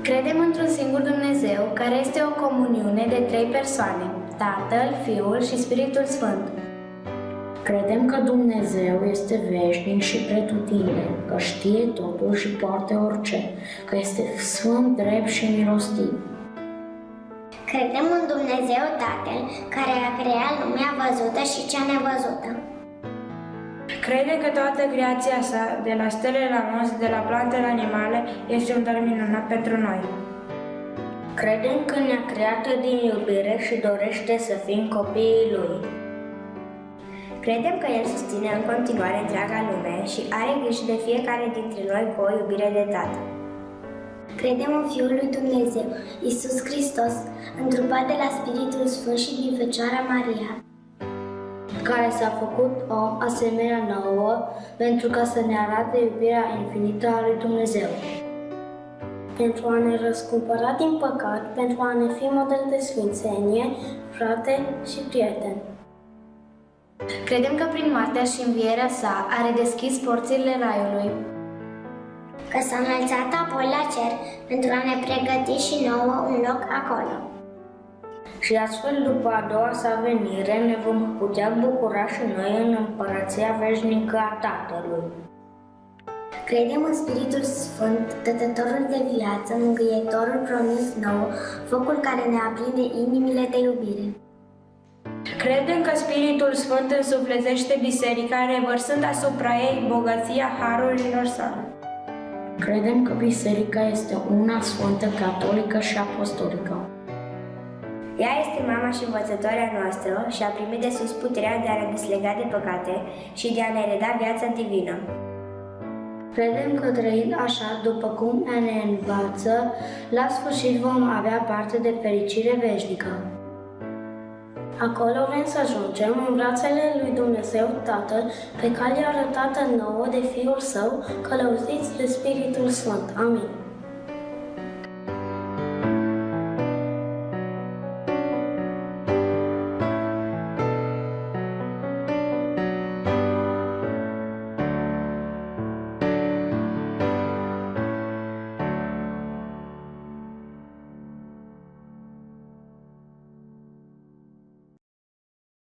Credem într-un singur Dumnezeu, care este o comuniune de trei persoane, Tatăl, Fiul și Spiritul Sfânt. Credem că Dumnezeu este veșnic și pretutindeni, că știe totul și poate orice, că este sfânt, drept și milostiv. Credem în Dumnezeu Tatăl, care a creat lumea văzută și cea nevăzută. Credem că toată creația sa, de la stele la monți, de la plante la animale, este un dar minunat pentru noi. Credem că ne-a creat din iubire și dorește să fim copiii Lui. Credem că El susține în continuare întreaga lume și are grijă de fiecare dintre noi cu o iubire de Tată. Credem în Fiul lui Dumnezeu, Iisus Hristos, întrupat de la Spiritul Sfânt și din Fecioara Maria, care s-a făcut om asemenea nouă pentru ca să ne arate iubirea infinită a lui Dumnezeu. Pentru a ne răscumpăra din păcat, pentru a ne fi model de sfințenie, frate și prieten. Credem că prin moartea și învierea sa a redeschis porțile raiului, că s-a înălțat apoi la cer pentru a ne pregăti și nouă un loc acolo. Și astfel, după a doua sa venire, ne vom putea bucura și noi în împărăția veșnică a Tatălui. Credem în Spiritul Sfânt, Dătătorul de viață, Mângâietorul promis nou, focul care ne aprinde inimile de iubire. Credem că Spiritul Sfânt însuflețește biserica, revărsând asupra ei bogăția harurilor sale. Credem că biserica este una sfântă, catolică și apostolică. Ea este mama și învățătoarea noastră și a primit de sus puterea de a ne deslega de păcate și de a ne reda viața divină. Credem că trăind așa, după cum ne învață, la sfârșit vom avea parte de fericire veșnică. Acolo vrem să ajungem în brațele lui Dumnezeu Tatăl, pe calea arătată nouă de Fiul Său, călăuziți de Spiritul Sfânt. Amin.